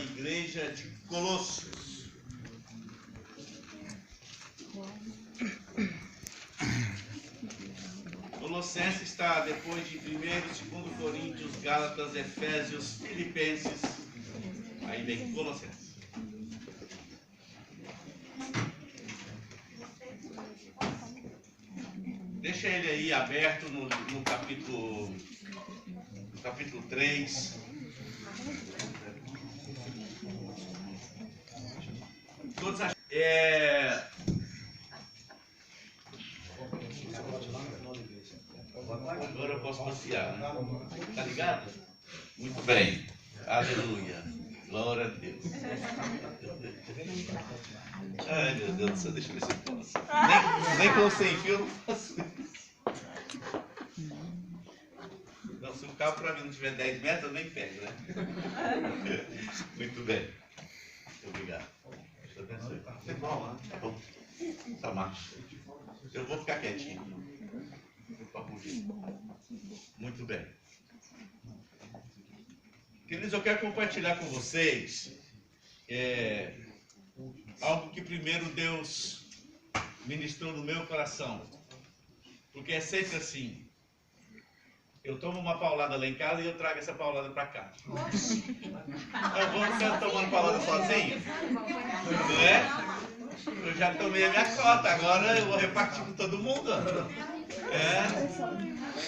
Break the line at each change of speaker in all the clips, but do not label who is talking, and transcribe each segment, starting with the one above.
igreja de Colossos. Colossenses está depois de 1º e 2º Coríntios, Gálatas, Efésios, Filipenses. Aí vem Colossenses. Deixa ele aí aberto no capítulo 3. Todos Agora eu posso passear, né? Tá ligado? Muito bem. Aleluia. Glória a Deus. Ai, meu Deus do céu, deixa eu ver se eu posso. Nem com sem fio eu não faço isso. Não, se o carro para mim não tiver 10 metros, eu nem pego, né? Muito bem. Obrigado. Deus abençoe. Tá bom, né? Tá bom. Tá macho. Eu vou ficar quietinho. Muito bem. Queridos, eu quero compartilhar com vocês algo que primeiro Deus ministrou no meu coração. Porque é sempre assim. Eu tomo uma paulada lá em casa e eu trago essa paulada para cá. Eu vou ficar tomando paulada sozinho? Não é? Eu já tomei a minha cota, agora eu vou repartir com todo mundo.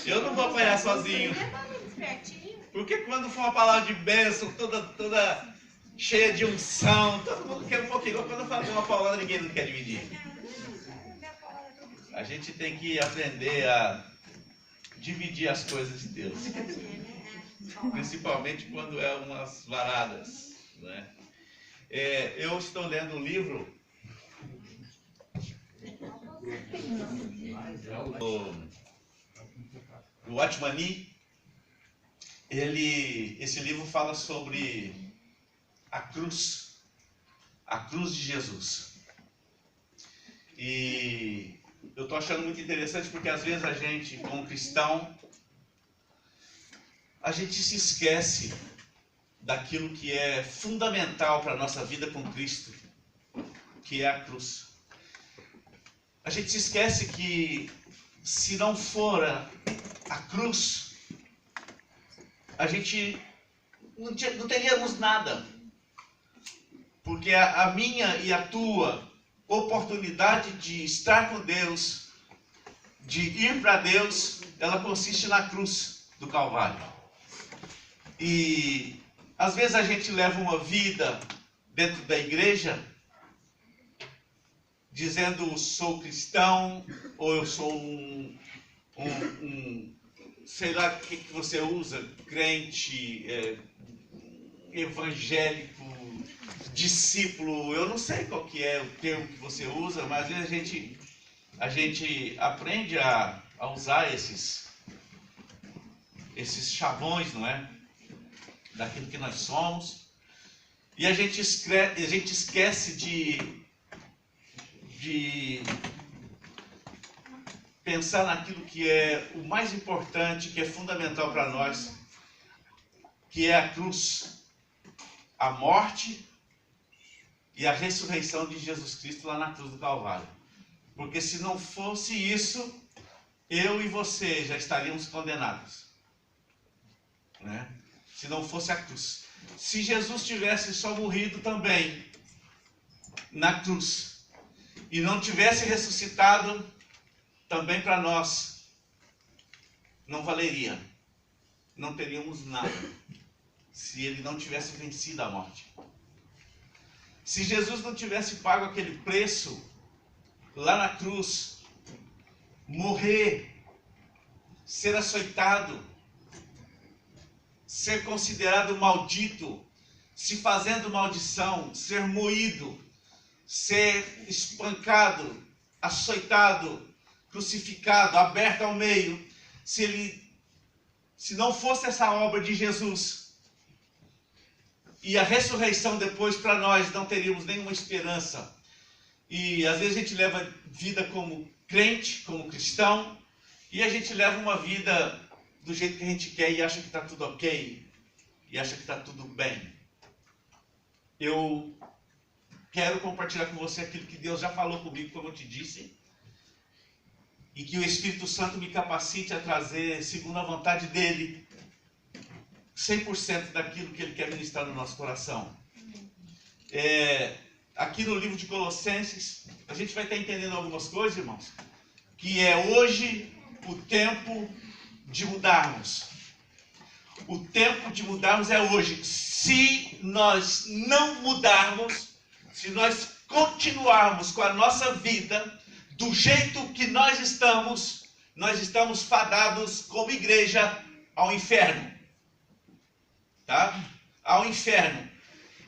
Eu não vou apanhar sozinho. Porque quando for uma palavra de bênção, toda cheia de unção, todo mundo quer um pouquinho. Quando eu falo de uma palavra, ninguém não quer dividir. A gente tem que aprender a dividir as coisas de Deus. Principalmente quando é umas varadas. Né? Eu estou lendo um livro o Watchman Nee. Esse livro fala sobre a cruz de Jesus. E eu estou achando muito interessante porque às vezes a gente, como cristão, a gente se esquece daquilo que é fundamental para a nossa vida com Cristo, que é a cruz. A gente se esquece que se não for a cruz, a gente não teríamos nada. Porque a minha e a tua oportunidade de estar com Deus, de ir para Deus, ela consiste na cruz do Calvário. E às vezes a gente leva uma vida dentro da igreja dizendo sou cristão, ou eu sou sei lá o que você usa, crente, evangélico, discípulo, eu não sei qual que é o termo que você usa, mas às vezes a gente aprende a usar esses chavões, não é? Daquilo que nós somos, e a gente esquece de pensar naquilo que é o mais importante, que é fundamental para nós, que é a cruz, a morte e a ressurreição de Jesus Cristo lá na cruz do Calvário. Porque se não fosse isso, eu e você já estaríamos condenados, né? Se não fosse a cruz. Se Jesus tivesse só morrido também na cruz e não tivesse ressuscitado também para nós, não valeria. Não teríamos nada se ele não tivesse vencido a morte. Se Jesus não tivesse pago aquele preço lá na cruz, morrer, ser açoitado, ser considerado maldito, se fazendo maldição, ser moído, ser espancado, açoitado, crucificado, aberto ao meio, se não fosse essa obra de Jesus e a ressurreição depois, para nós não teríamos nenhuma esperança. E às vezes a gente leva vida como crente, como cristão, e a gente leva uma vida do jeito que a gente quer e acha que está tudo ok, e acha que está tudo bem. eu quero compartilhar com você aquilo que Deus já falou comigo, como eu te disse, e que o Espírito Santo me capacite a trazer, segundo a vontade dEle, 100% daquilo que Ele quer ministrar no nosso coração. Aqui no livro de Colossenses, a gente vai estar entendendo algumas coisas, irmãos, que é hoje o tempo de mudarmos. O tempo de mudarmos é hoje. Se nós não mudarmos, se nós continuarmos com a nossa vida do jeito que nós estamos fadados como igreja ao inferno. Tá? Ao inferno.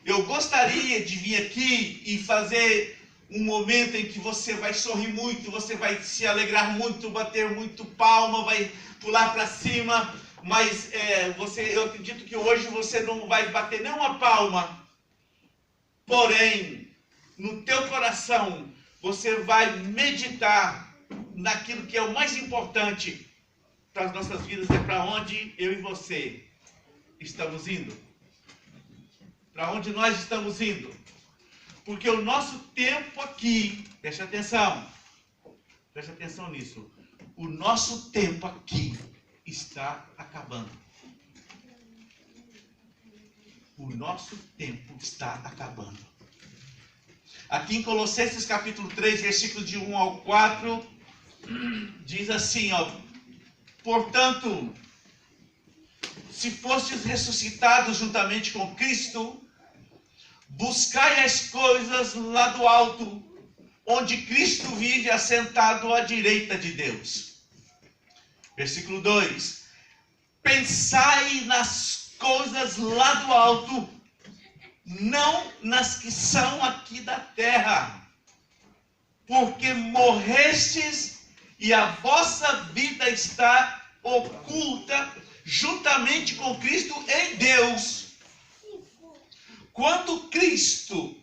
Eu gostaria de vir aqui e fazer um momento em que você vai sorrir muito, você vai se alegrar muito, bater muito palma, vai pular para cima, mas eu acredito que hoje você não vai bater nenhuma palma. Porém, no teu coração, você vai meditar naquilo que é o mais importante para as nossas vidas, é para onde eu e você estamos indo. Para onde nós estamos indo. Porque o nosso tempo aqui, preste atenção nisso, o nosso tempo aqui está acabando. O nosso tempo está acabando. Aqui em Colossenses capítulo 3, versículos de 1 ao 4, diz assim, portanto, se fostes ressuscitados juntamente com Cristo, buscai as coisas lá do alto, onde Cristo vive assentado à direita de Deus. Versículo 2. Pensai nas coisas lá do alto, não nas que são aqui da terra, porque morrestes e a vossa vida está oculta juntamente com Cristo em Deus. Quando Cristo,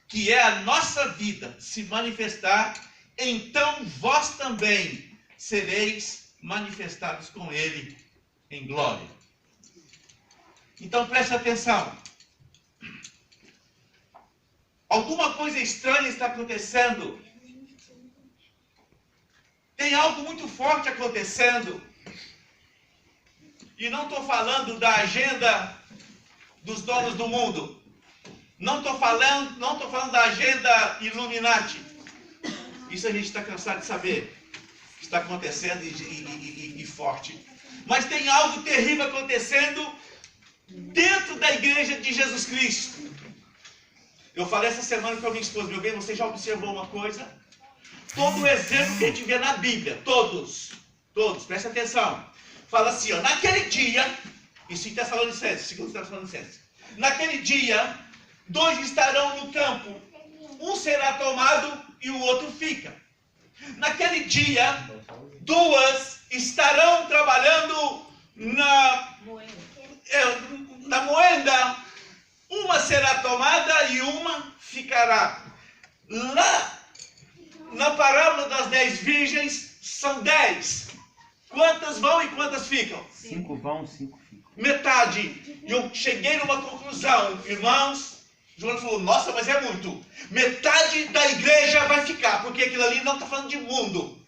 que é a nossa vida, se manifestar, então vós também sereis manifestados com Ele em glória. Então preste atenção. Alguma coisa estranha está acontecendo. Tem algo muito forte acontecendo. E não estou falando da agenda dos donos do mundo. Não estou falando da agenda Illuminati. Isso a gente está cansado de saber. Está acontecendo e forte. Mas tem algo terrível acontecendo dentro da igreja de Jesus Cristo. Eu falei essa semana para minha esposa, meu bem, você já observou uma coisa? Todo o exemplo que a gente vê na Bíblia, todos, presta atenção. Fala assim, naquele dia, isso em Tessalonicenses, 2 Tessalonicenses. Naquele dia, 2 estarão no campo, um será tomado e o outro fica. Naquele dia, 2 estarão trabalhando na moenda, uma será tomada e uma ficará. Lá, na parábola das 10 virgens, são 10. Quantas vão e quantas ficam?
5 vão, 5 ficam.
Metade. E eu cheguei numa conclusão, irmãos. João falou, nossa, mas é muito. Metade da igreja vai ficar, porque aquilo ali não está falando de mundo.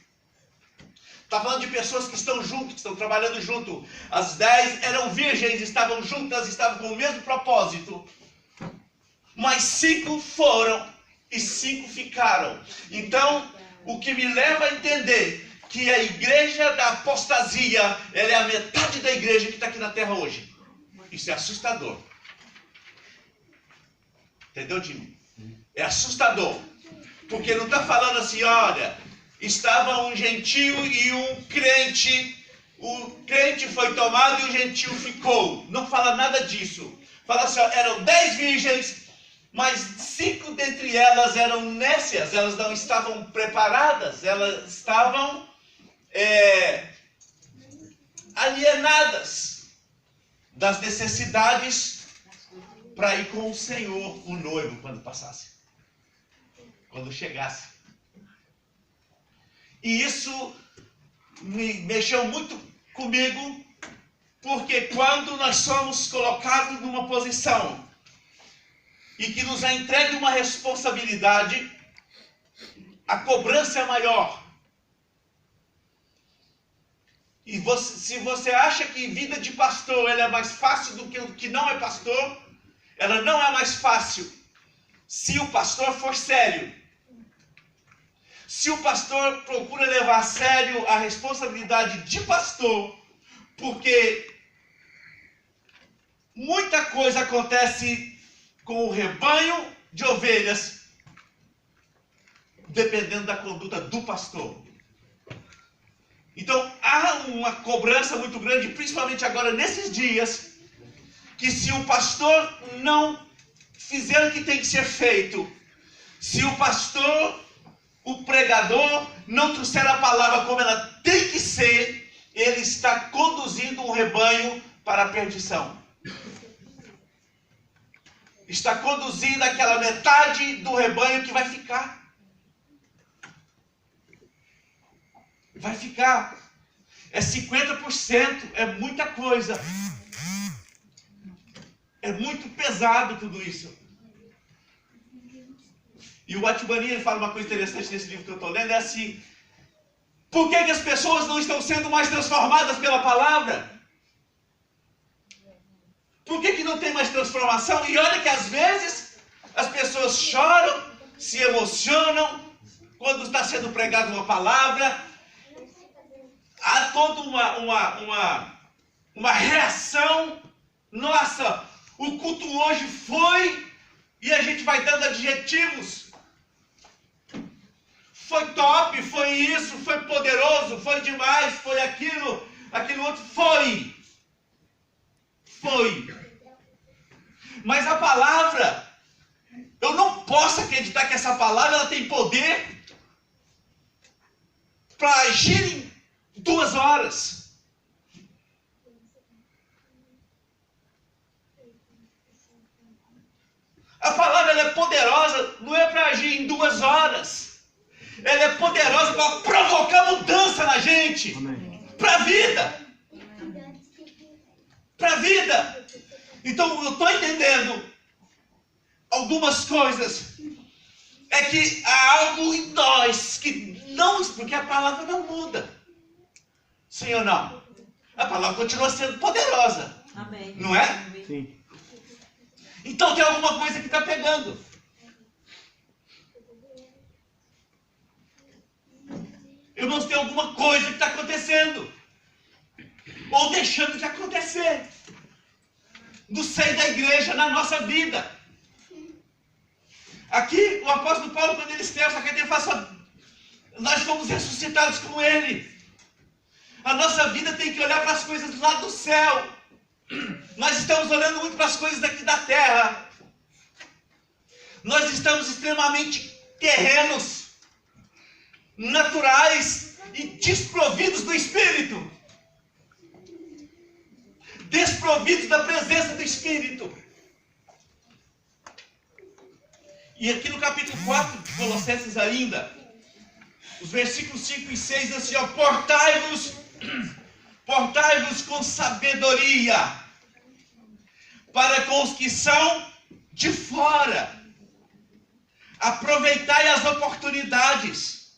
Está falando de pessoas que estão juntas, que estão trabalhando junto. As 10 eram virgens, estavam juntas, estavam com o mesmo propósito. Mas 5 foram e 5 ficaram. Então, o que me leva a entender que a igreja da apostasia, ela é a metade da igreja que está aqui na terra hoje. Isso é assustador. Entendeu, Jimmy? É assustador. Porque não está falando assim, olha, estava um gentio e um crente. O crente foi tomado e o gentio ficou. Não fala nada disso. Fala assim, eram 10 virgens, mas 5 dentre elas eram nécias. Elas não estavam preparadas. Elas estavam alienadas das necessidades para ir com o Senhor, o noivo, quando passasse. Quando chegasse. E isso me mexeu muito comigo, porque quando nós somos colocados numa posição e que nos é entregue uma responsabilidade, a cobrança é maior. E se você acha que vida de pastor ela é mais fácil do que o que não é pastor, ela não é mais fácil se o pastor for sério. Se o pastor procura levar a sério a responsabilidade de pastor, porque muita coisa acontece com o rebanho de ovelhas, dependendo da conduta do pastor. Então, há uma cobrança muito grande, principalmente agora nesses dias, que se o pastor não fizer o que tem que ser feito, se o pastor, o pregador, não trouxer a palavra como ela tem que ser, ele está conduzindo um rebanho para a perdição. Está conduzindo aquela metade do rebanho que vai ficar. Vai ficar. É 50%, é muita coisa. É muito pesado tudo isso. E o Atibani, ele fala uma coisa interessante nesse livro que eu estou lendo, é assim: por que as pessoas não estão sendo mais transformadas pela palavra? Por que não tem mais transformação? E olha que às vezes as pessoas choram, se emocionam quando está sendo pregada uma palavra. Há toda uma reação. Nossa, o culto hoje foi, e a gente vai dando adjetivos. Foi top, foi isso, foi poderoso, foi demais, foi aquilo outro, foi. Mas a palavra, eu não posso acreditar que essa palavra ela tem poder para agir em 2 horas. A palavra ela é poderosa, não é para agir em 2 horas. Ela é poderosa para provocar mudança na gente. Para a vida. Para a vida. Então eu estou entendendo algumas coisas. É que há algo em nós que não, porque a palavra não muda. Sim ou não? A palavra continua sendo poderosa.
Amém.
Não é?
Sim.
Então tem alguma coisa que está pegando. Irmãos, tem alguma coisa que está acontecendo. Ou deixando de acontecer. No seio da igreja, na nossa vida. Aqui, o apóstolo Paulo, quando ele escreve essa carta, ele fala assim: nós fomos ressuscitados com ele. A nossa vida tem que olhar para as coisas lá do céu. Nós estamos olhando muito para as coisas daqui da terra. Nós estamos extremamente terrenos, naturais e desprovidos do Espírito. Desprovidos da presença do Espírito. E aqui no capítulo 4 de Colossenses ainda, os versículos 5 e 6 diz assim: ó, portai-vos com sabedoria para com os que são de fora. Aproveitai as oportunidades.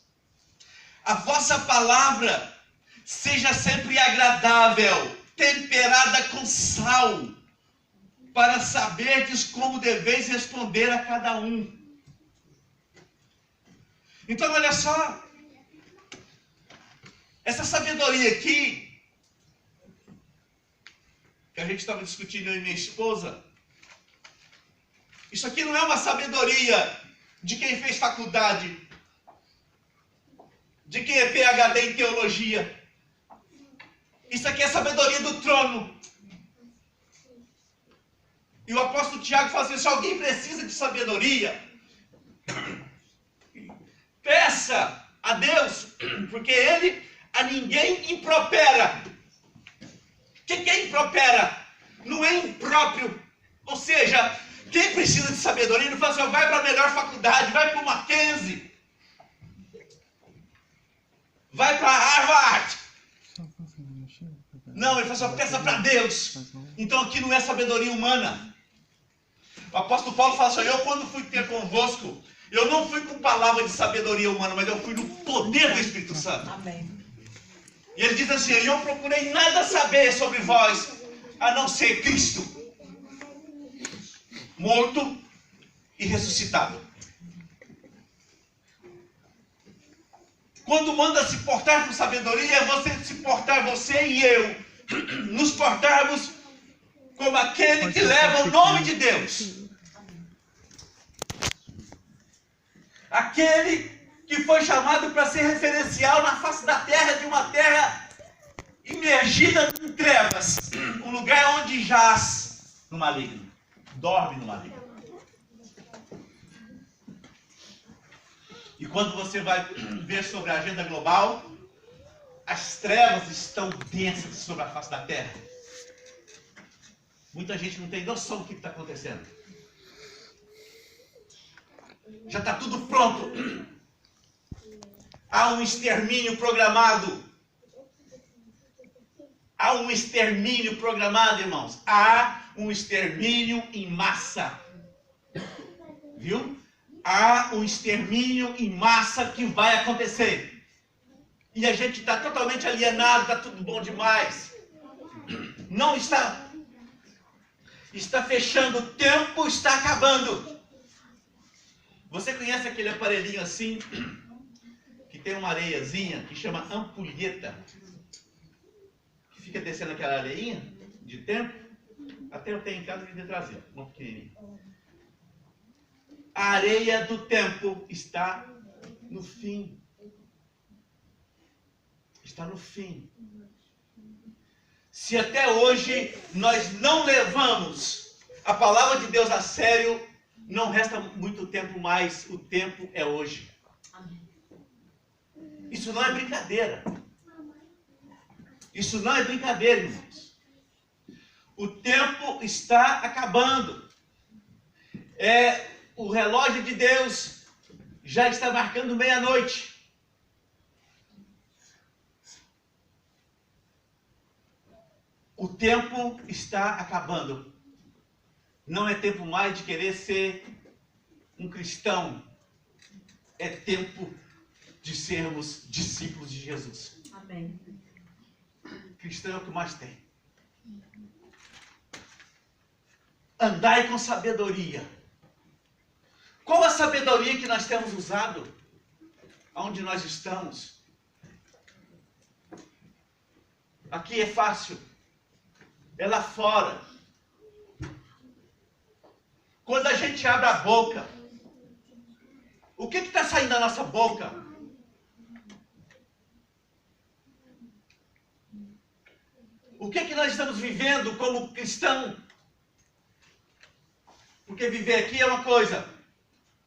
A vossa palavra seja sempre agradável, temperada com sal, para saberdes como deveis responder a cada um. Então, olha só. Essa sabedoria aqui, que a gente estava discutindo eu e minha esposa, isso aqui não é uma sabedoria de quem fez faculdade, de quem é PhD em teologia. Isso aqui é sabedoria do trono. E o apóstolo Tiago fala assim: se alguém precisa de sabedoria, peça a Deus, porque Ele a ninguém impropera. O que é impropera? Não é impróprio. Ou seja, quem precisa de sabedoria não fala assim: vai para a melhor faculdade, vai para o Mackenzie, vai para Harvard. Não, ele fala assim: peça para Deus. Então aqui não é sabedoria humana. O apóstolo Paulo fala assim, eu quando fui ter convosco, eu não fui com palavra de sabedoria humana, mas eu fui no poder do Espírito Santo.
Amém.
E ele diz assim, eu procurei nada saber sobre vós, a não ser Cristo, morto e ressuscitado. Quando manda se portar com sabedoria, é você se portar, você e eu, nos portarmos como aquele que leva o nome de Deus. Aquele que foi chamado para ser referencial na face da terra, de uma terra imergida em trevas, um lugar onde jaz no maligno, dorme no maligno. E quando você vai ver sobre a agenda global, as trevas estão densas sobre a face da terra. Muita gente não tem noção do que está acontecendo. Já está tudo pronto. Há um extermínio programado. Há um extermínio programado, irmãos. Há um extermínio em massa. Viu? Há um extermínio em massa que vai acontecer. E a gente está totalmente alienado, está tudo bom demais. Não está. Está fechando o tempo, está acabando. Você conhece aquele aparelhinho assim, que tem uma areiazinha, que chama ampulheta, que fica descendo aquela areinha de tempo? Até eu tenho em casa e de trazer, uma pequenininha. A areia do tempo está no fim. Está no fim. Se até hoje nós não levamos a palavra de Deus a sério, não resta muito tempo mais. O tempo é hoje. Isso não é brincadeira. Isso não é brincadeira, irmãos. O tempo está acabando. O relógio de Deus já está marcando meia-noite. O tempo está acabando. Não é tempo mais de querer ser um cristão. É tempo de sermos discípulos de Jesus.
Amém.
Cristão é o que mais tem. Andai com sabedoria. Qual a sabedoria que nós temos usado? Onde nós estamos? Aqui é fácil. É lá fora. Quando a gente abre a boca, o que está saindo da nossa boca? O que nós estamos vivendo como cristão? Porque viver aqui é uma coisa.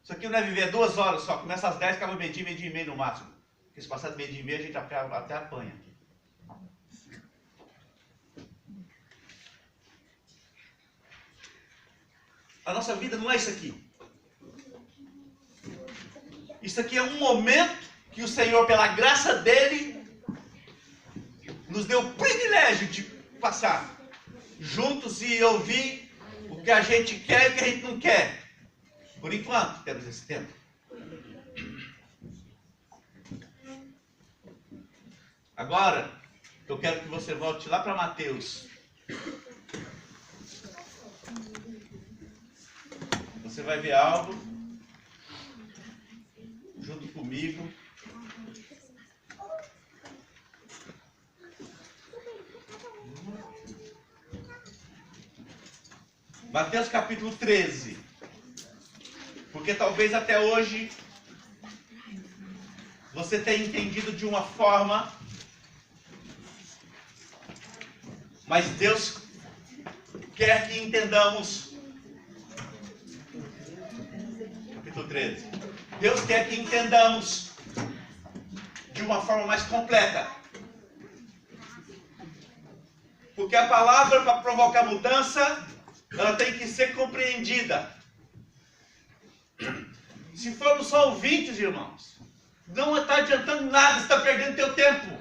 Isso aqui não é viver 2 horas só. Começa às 10, acaba meio-dia e meio no máximo. Porque se passar de meio-dia e meio, a gente até apanha. A nossa vida não é isso aqui. Isso aqui é um momento que o Senhor, pela graça dele, nos deu o privilégio de passar juntos e ouvir o que a gente quer e o que a gente não quer. Por enquanto, temos esse tempo. Agora, eu quero que você volte lá para Mateus. Você vai ver algo junto comigo. Mateus capítulo 13. Porque talvez até hoje você tenha entendido de uma forma, mas Deus quer que entendamos. Capítulo 13. Deus quer que entendamos de uma forma mais completa. Porque a palavra, para provocar mudança, ela tem que ser compreendida. Se formos só ouvintes, irmãos, não está adiantando nada, você está perdendo teu tempo.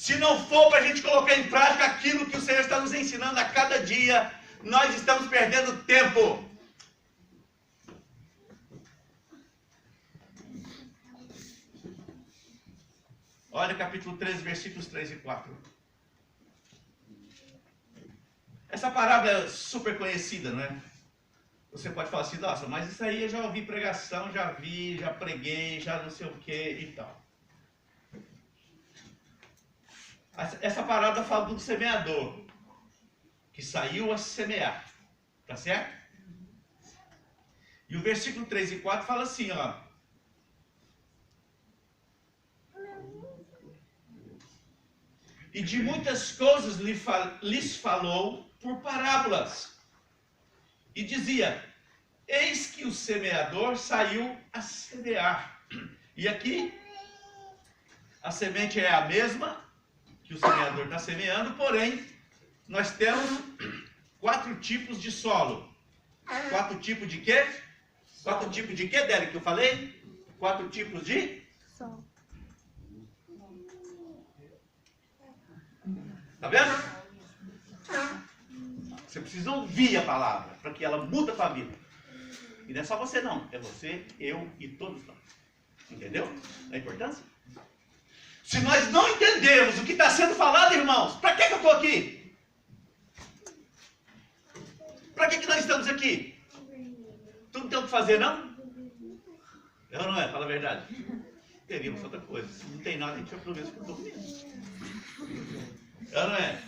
Se não for para a gente colocar em prática aquilo que o Senhor está nos ensinando a cada dia, nós estamos perdendo tempo. Olha capítulo 13, versículos 3 e 4. Essa parábola é super conhecida, não é? Você pode falar assim, nossa, mas isso aí eu já ouvi pregação, já vi, já preguei, já não sei o que e tal. Essa parábola fala do semeador, que saiu a semear, tá certo? E o versículo 3 e 4 fala assim, ó. E de muitas coisas lhes falou por parábolas. E dizia, eis que o semeador saiu a semear. E aqui, a semente é a mesma que o semeador está semeando, porém, nós temos 4 tipos de solo. 4 tipos de quê? 4 tipos de quê, Délio, que eu falei? 4 tipos de solo. Tá vendo? Você precisa ouvir a palavra para que ela mude a tua vida. E não é só você não, é você, eu e todos nós. Entendeu a importância? Se nós não entendermos o que está sendo falado, irmãos, para que eu estou aqui? Para que nós estamos aqui? Tu não tem o que fazer, não? Eu não é, fala a verdade. Teríamos outra coisa. Se não tem nada, a gente aproveita o que eu estou comendo. Eu não é?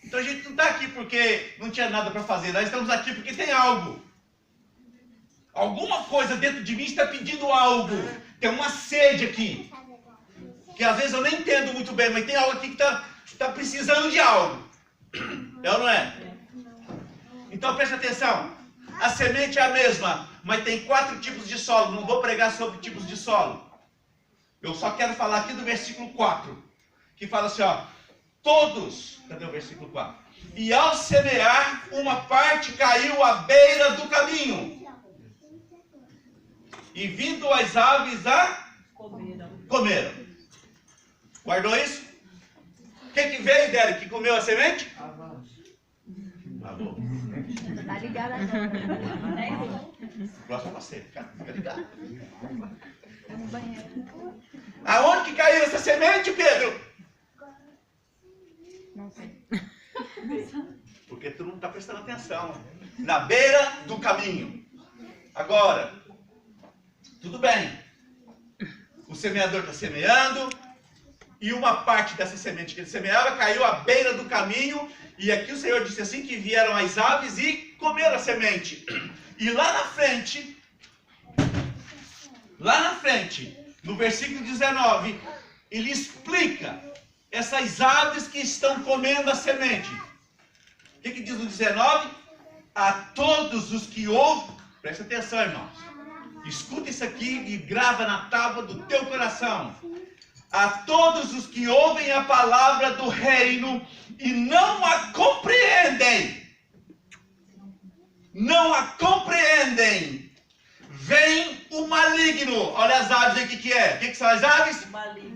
Então a gente não está aqui porque não tinha nada para fazer. Nós estamos aqui porque tem algo. Alguma coisa dentro de mim está pedindo algo. Tem uma sede aqui. Que às vezes eu nem entendo muito bem, mas tem algo aqui que está precisando de algo. É ou não é? Então preste atenção. A semente é a mesma, mas tem 4 tipos de solo. Não vou pregar sobre tipos de solo. Eu só quero falar aqui do versículo 4. Que fala assim, ó. Todos, cadê o versículo 4? E ao semear, uma parte caiu à beira do caminho. E vindo as aves comeram. Guardou isso? Quem que veio, Délio, que comeu a semente? Avô.
Tá ligado?
Próximo a você, fica ligado.
Tá no banheiro.
Aonde que caiu essa semente, Pedro?
Não sei.
Porque tu não está prestando atenção. Na beira do caminho. Agora, tudo bem. O semeador está semeando. E uma parte dessa semente que ele semeava caiu à beira do caminho. E aqui o Senhor disse assim que vieram as aves e comeram a semente. E lá na frente, no versículo 19, ele explica essas aves que estão comendo a semente. O que diz o 19? A todos os que ouvem, presta atenção, irmãos. Escuta isso aqui e grava na tábua do teu coração. A todos os que ouvem a palavra do reino e não a compreendem. Não a compreendem. Vem o maligno. Olha as aves aí, o que é? O que são as aves?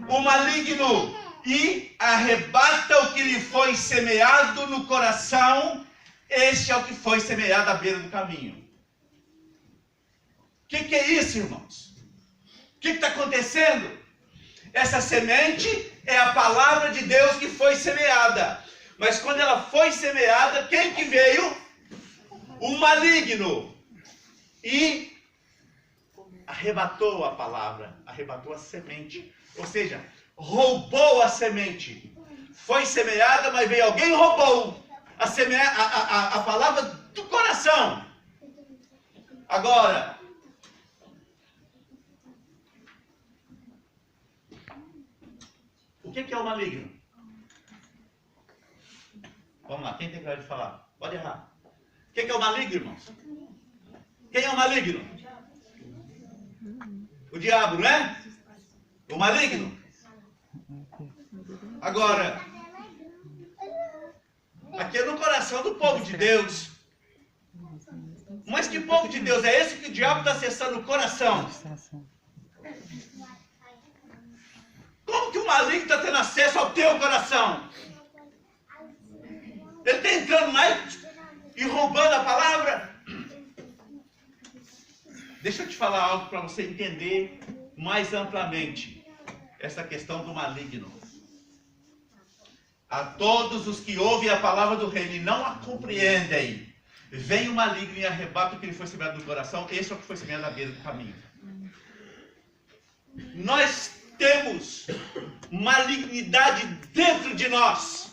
O maligno. E arrebata o que lhe foi semeado no coração. Este é o que foi semeado à beira do caminho. O que é isso, irmãos? O que está acontecendo? Essa semente é a palavra de Deus que foi semeada. Mas quando ela foi semeada, quem que veio? O maligno. E arrebatou a palavra, arrebatou a semente. Ou seja, roubou a semente. Foi semeada, mas veio alguém e roubou a palavra do coração. Agora, o que é o maligno? Vamos lá, quem tem coragem de falar? Pode errar. O que é o maligno, irmãos? Quem é o maligno? O diabo, não é? O maligno. Agora, aqui é no coração do povo de Deus. Mas que povo de Deus é esse que o diabo está acessando o coração? Como que o maligno está tendo acesso ao teu coração? Ele está entrando mais e roubando a palavra? Deixa eu te falar algo para você entender mais amplamente essa questão do maligno. A todos os que ouvem a palavra do reino e não a compreendem, vem o maligno e arrebata o que lhe foi semeado no coração. Esse é o que foi semeado à beira do caminho. Nós temos malignidade dentro de nós.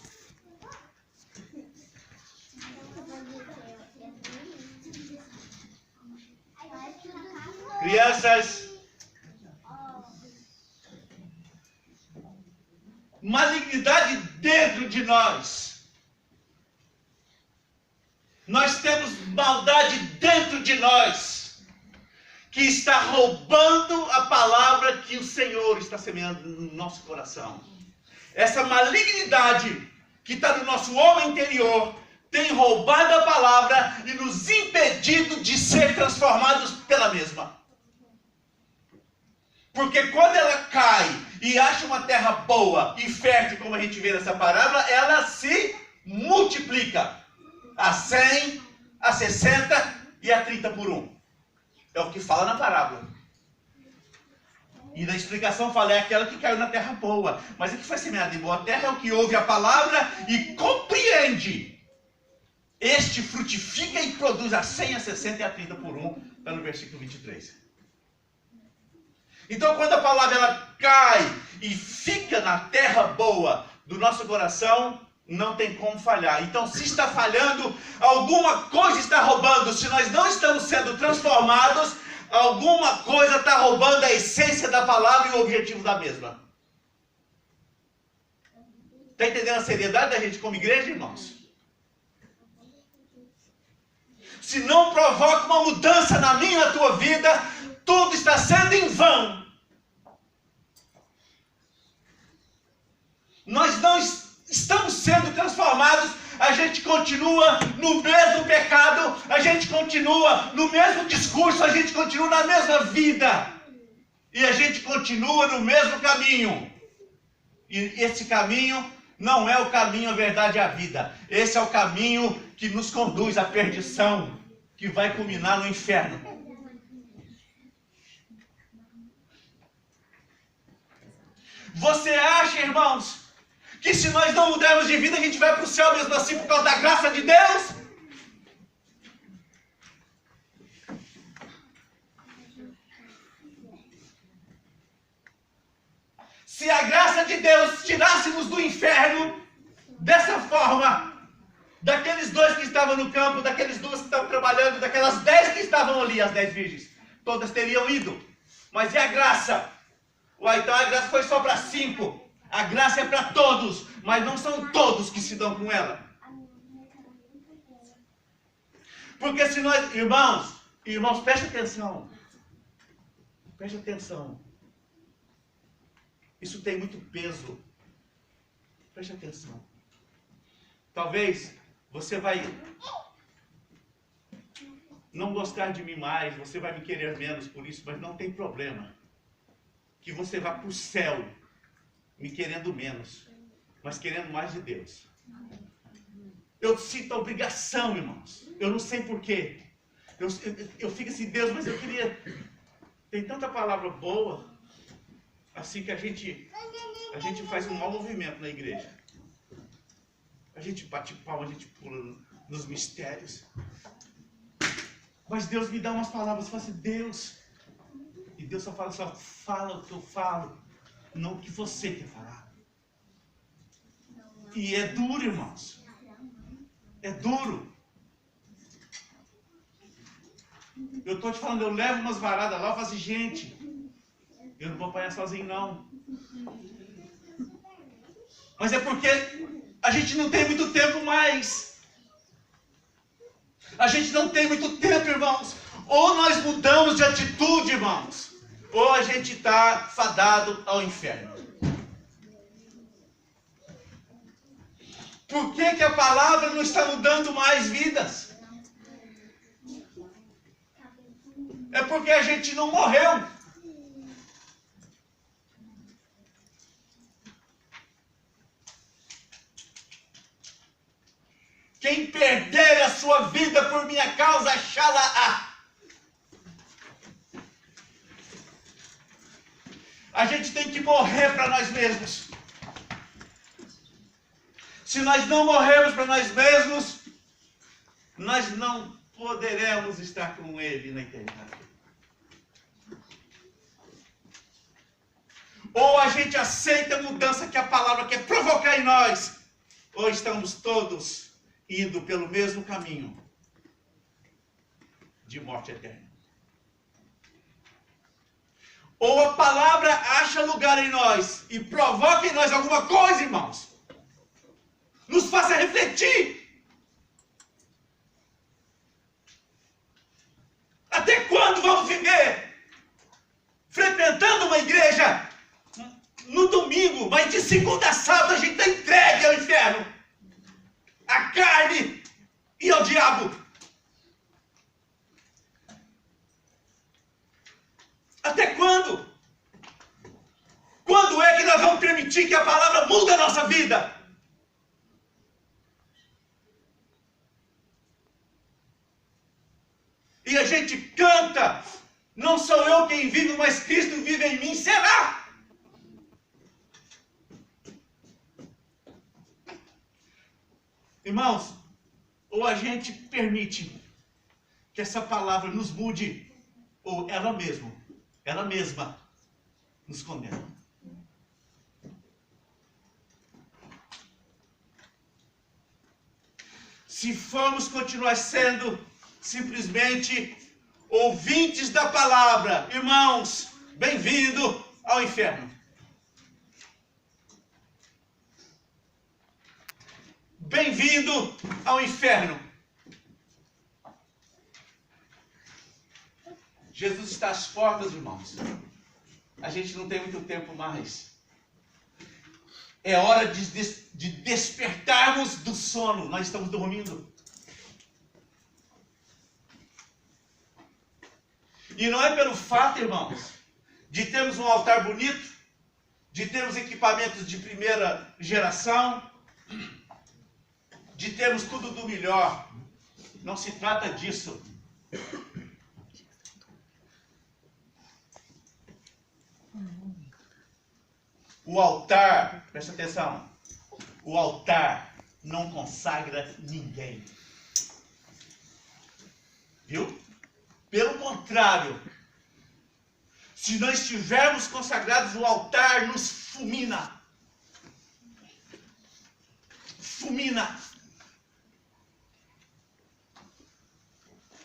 Crianças, malignidade dentro de nós. Nós temos maldade dentro de nós, que está roubando a palavra que o Senhor está semeando no nosso coração. Essa malignidade que está no nosso homem interior tem roubado a palavra e nos impedido de ser transformados pela mesma. Porque quando ela cai e acha uma terra boa e fértil, como a gente vê nessa parábola, ela se multiplica a 100, a 60 e a 30 por 1. É o que fala na parábola. E na explicação fala, é aquela que caiu na terra boa. Mas o que foi semeado em boa terra é o que ouve a palavra e compreende. Este frutifica e produz a 100, a 60 e a 30 por 1. Está no versículo 23. Então, quando a palavra ela cai e fica na terra boa do nosso coração, não tem como falhar. Então, se está falhando, alguma coisa está roubando. Se nós não estamos sendo transformados, alguma coisa está roubando a essência da palavra e o objetivo da mesma. Está entendendo a seriedade da gente como igreja, irmãos? Se não provoca uma mudança na minha e na tua vida, tudo está sendo em vão. Nós não estamos sendo transformados, a gente continua no mesmo pecado, a gente continua no mesmo discurso, a gente continua na mesma vida. E a gente continua no mesmo caminho. E esse caminho não é o caminho, a verdade e a vida. Esse é o caminho que nos conduz à perdição, que vai culminar no inferno. Você acha, irmãos, que se nós não mudarmos de vida, a gente vai para o céu mesmo assim por causa da graça de Deus? Se a graça de Deus tirasse-nos do inferno, dessa forma, daqueles 2 que estavam no campo, daqueles 2 que estavam trabalhando, daquelas 10 que estavam ali, as 10 virgens, todas teriam ido. Mas e a graça? Ué, então a graça foi só para 5. A graça é para todos, mas não são todos que se dão com ela. Porque se nós, irmãos, preste atenção. Preste atenção. Isso tem muito peso. Preste atenção. Talvez você vai não gostar de mim mais, você vai me querer menos por isso, mas não tem problema. Que você vá para o céu me querendo menos, mas querendo mais de Deus. Eu sinto a obrigação, irmãos. Eu não sei porquê. Eu fico assim, Deus, mas eu queria... Tem tanta palavra boa, assim que a gente faz um mau movimento na igreja. A gente bate palma, a gente pula nos mistérios. Mas Deus me dá umas palavras, eu falo assim, Deus... E Deus só fala o que eu falo, não o que você quer falar. E é duro, irmãos. É duro. Eu estou te falando, eu levo umas varadas lá, eu falo assim, gente, eu não vou apanhar sozinho, não. Mas é porque a gente não tem muito tempo mais. A gente não tem muito tempo, irmãos. Ou nós mudamos de atitude, irmãos, ou a gente está fadado ao inferno. Por que a palavra não está mudando mais vidas? É porque a gente não morreu. Quem perder a sua vida por minha causa, achá-la-á. A gente tem que morrer para nós mesmos. Se nós não morrermos para nós mesmos, nós não poderemos estar com Ele na eternidade. Ou a gente aceita a mudança que a palavra quer provocar em nós, ou estamos todos indo pelo mesmo caminho de morte eterna. Ou a palavra acha lugar em nós e provoca em nós alguma coisa, irmãos. Nos faça refletir. Até quando vamos viver frequentando uma igreja no domingo, mas de segunda a sábado a gente está entregue ao inferno, à carne e ao diabo? Até quando? Quando é que nós vamos permitir que a palavra mude a nossa vida? E a gente canta, não sou eu quem vive, mas Cristo vive em mim. Será? Irmãos, ou a gente permite que essa palavra nos mude, ou ela mesma nos condena. Se formos continuar sendo simplesmente ouvintes da palavra, irmãos, bem-vindo ao inferno. Bem-vindo ao inferno. Jesus está às portas, irmãos. A gente não tem muito tempo mais. É hora de despertarmos do sono. Nós estamos dormindo. E não é pelo fato, irmãos, de termos um altar bonito, de termos equipamentos de primeira geração, de termos tudo do melhor. Não se trata disso. O altar, presta atenção, o altar não consagra ninguém. Viu? Pelo contrário, se nós estivermos consagrados, o altar nos fulmina. Fulmina.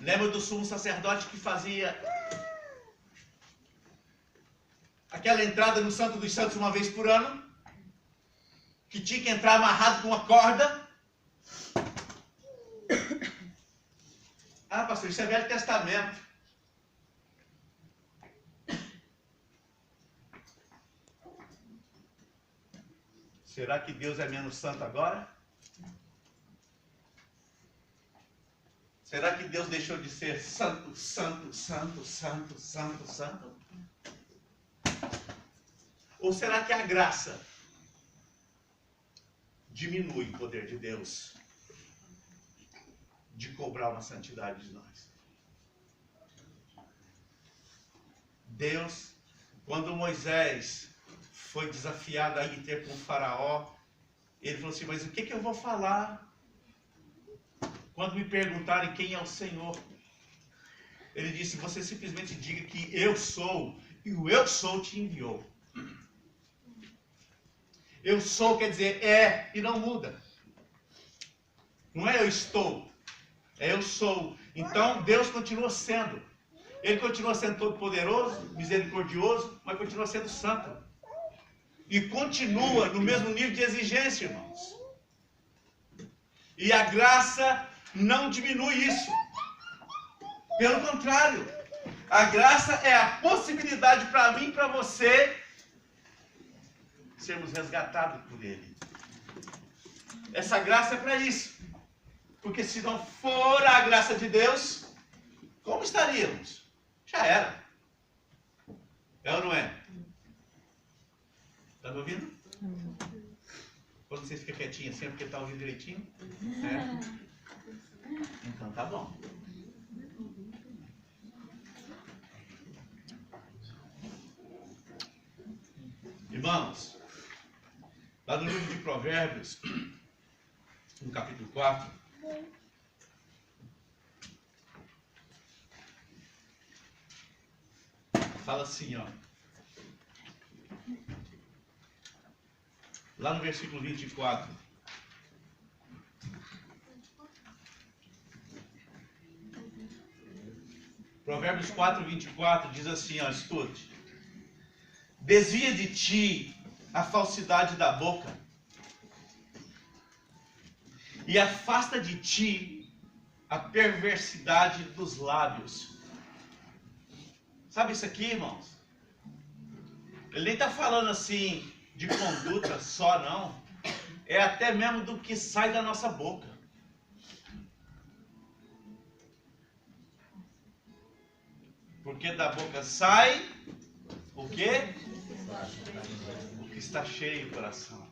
Lembra do sumo sacerdote que fazia aquela entrada no Santo dos Santos uma vez por ano? Que tinha que entrar amarrado com uma corda? Ah, pastor, isso é Velho Testamento. Será que Deus é menos santo agora? Será que Deus deixou de ser santo, santo, santo, santo, santo, santo? Ou será que a graça diminui o poder de Deus de cobrar uma santidade de nós? Deus, quando Moisés foi desafiado a ir ter com o faraó, ele falou assim, mas o que eu vou falar quando me perguntarem quem é o Senhor? Ele disse, você simplesmente diga que eu sou, e o eu sou te enviou. Eu sou quer dizer é e não muda. Não é eu estou, é eu sou. Então Deus continua sendo. Ele continua sendo todo poderoso, misericordioso, mas continua sendo santo. E continua no mesmo nível de exigência, irmãos. E a graça não diminui isso. Pelo contrário, a graça é a possibilidade para mim e para você sermos resgatados por Ele. Essa graça é para isso. Porque se não for a graça de Deus, como estaríamos? Já era. É ou não é? Está me ouvindo? Quando você fica quietinho assim, é porque está ouvindo direitinho? É. Então tá bom. Irmãos, lá no livro de Provérbios, no capítulo 4, fala assim, ó. Lá no versículo 24. Provérbios 4, 24 diz assim, ó, escute. Desvia de ti a falsidade da boca e afasta de ti a perversidade dos lábios. Sabe isso aqui, irmãos? Ele nem está falando assim de conduta só, não. É até mesmo do que sai da nossa boca. Porque da boca sai o quê? O que está cheio o coração.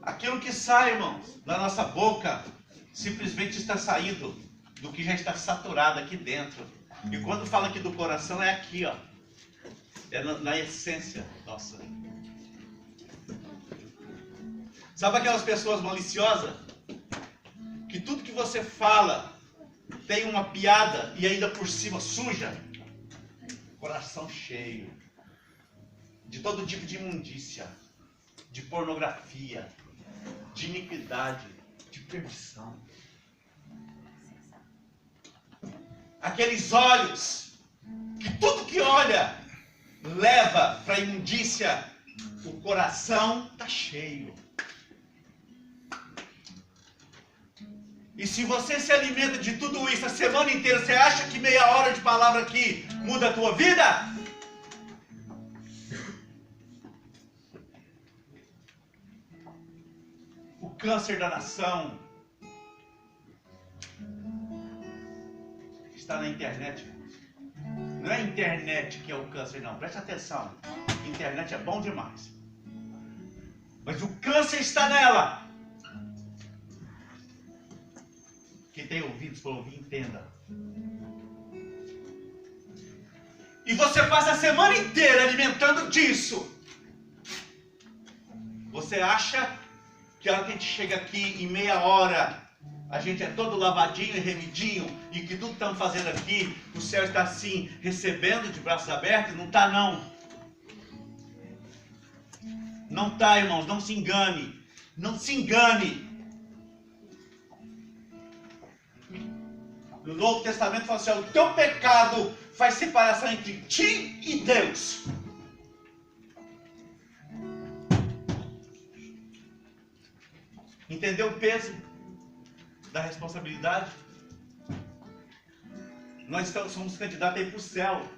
Aquilo que sai, irmãos, da nossa boca, simplesmente está saindo do que já está saturado aqui dentro. E quando fala aqui do coração, é aqui, ó. É na essência nossa. Sabe aquelas pessoas maliciosas? Que tudo que você fala tem uma piada e ainda por cima suja? Coração cheio de todo tipo de imundícia, de pornografia, de iniquidade, de perdição. Aqueles olhos que tudo que olha leva para a imundícia, o coração está cheio. E se você se alimenta de tudo isso a semana inteira, você acha que meia hora de palavra aqui muda a tua vida? O câncer da nação está na internet. Não é a internet que é o câncer, não. Preste atenção. A internet é bom demais. Mas o câncer está nela. Quem tem ouvidos para ouvir, entenda. E você passa a semana inteira alimentando disso. Você acha que a hora que a gente chega aqui em meia hora, a gente é todo lavadinho e remidinho, e que tudo que estamos fazendo aqui, o céu está assim, recebendo de braços abertos? Não está, não. Não está, irmãos, não se engane. Não se engane. No Novo Testamento fala assim, o teu pecado faz separação entre ti e Deus. Entendeu o peso da responsabilidade? Nós somos candidatos a ir para o céu.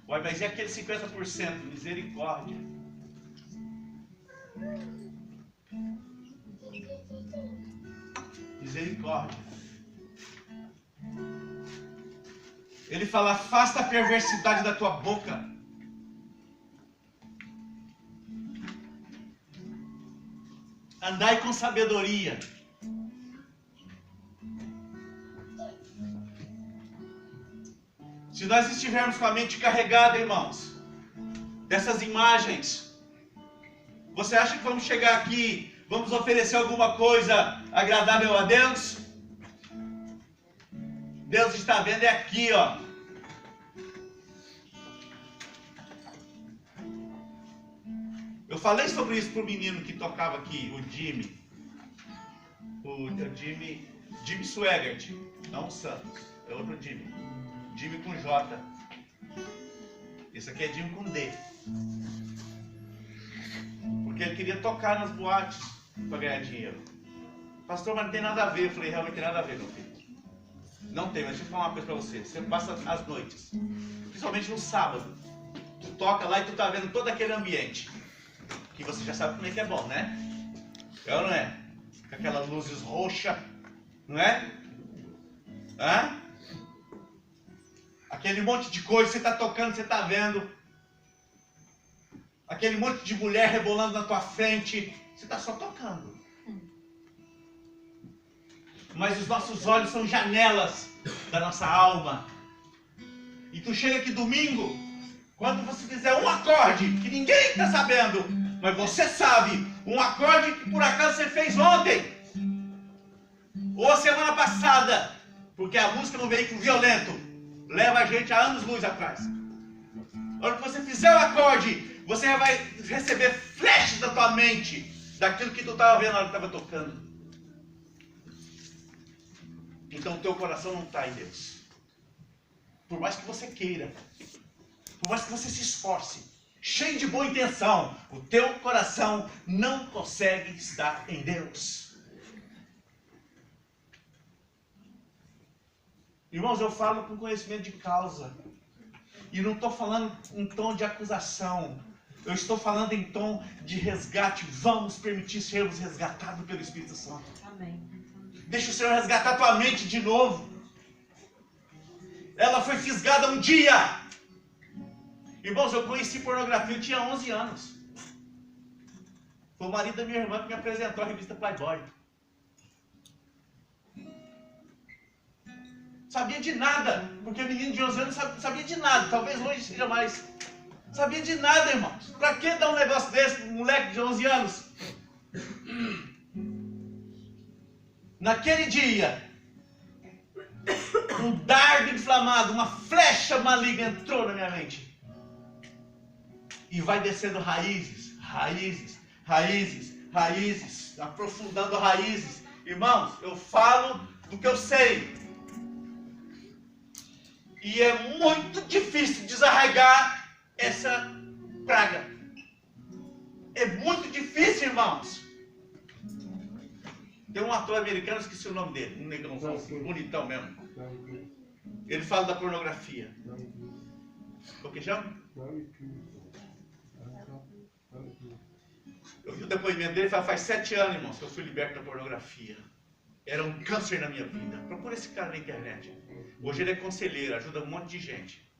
Ué, mas e aquele 50%? Misericórdia. Misericórdia. Ele fala, afasta a perversidade da tua boca. Andai com sabedoria. Se nós estivermos com a mente carregada, irmãos, dessas imagens, você acha que vamos chegar aqui, vamos oferecer alguma coisa agradável a Deus? Deus está vendo, é aqui, ó. Eu falei sobre isso para o menino que tocava aqui, o Jimmy. Jimmy Swaggart, não o Santos, é outro Jimmy. Jimmy com J. Esse aqui é Jimmy com D. Porque ele queria tocar nas boates para ganhar dinheiro. Pastor, mas não tem nada a ver. Eu falei, realmente tem nada a ver, meu filho. Não tem, mas deixa eu falar uma coisa para você. Você passa as noites, principalmente no sábado. Tu toca lá e tu tá vendo todo aquele ambiente. Que você já sabe como é que é bom, né? É ou não é? Com aquelas luzes roxas, não é? Hã? Aquele monte de coisa, você está tocando, você está vendo. aquele monte de mulher rebolando na tua frente, você está só tocando. Mas os nossos olhos são janelas da nossa alma. E tu chega aqui domingo, quando você fizer um acorde que ninguém está sabendo, mas você sabe, um acorde que por acaso você fez ontem, ou a semana passada, porque a música no veículo violento leva a gente há anos-luz atrás. Na hora que você fizer o acorde, você vai receber flashes da tua mente, daquilo que tu estava vendo na hora que estava tocando. Então o teu coração não está em Deus. Por mais que você queira, por mais que você se esforce, cheio de boa intenção, o teu coração não consegue estar em Deus. Irmãos, eu falo com conhecimento de causa. E não estou falando em tom de acusação. Eu estou falando em tom de resgate. Vamos permitir sermos resgatados pelo Espírito Santo.
Amém.
Deixa o Senhor resgatar tua mente de novo. Ela foi fisgada um dia. Irmãos, eu conheci pornografia, eu tinha 11 anos. Foi o marido da minha irmã que me apresentou a revista Playboy. Sabia de nada, porque menino de 11 anos sabia de nada. Talvez hoje seja mais. Sabia de nada, irmãos. Pra que dar um negócio desse para um moleque de 11 anos? Naquele dia, um dardo inflamado, uma flecha maligna entrou na minha mente. E vai descendo raízes, raízes, raízes, raízes, aprofundando raízes. Irmãos, eu falo do que eu sei. E é muito difícil desarraigar essa praga. É muito difícil, irmãos. Tem um ator americano, esqueci o nome dele, um negãozão, bonitão mesmo. Ele fala da pornografia. O que chama? Eu vi o depoimento dele, faz 7 anos, irmãos, que eu fui liberto da pornografia. Era um câncer na minha vida. Procura esse cara na internet. Hoje ele é conselheiro, ajuda um monte de gente.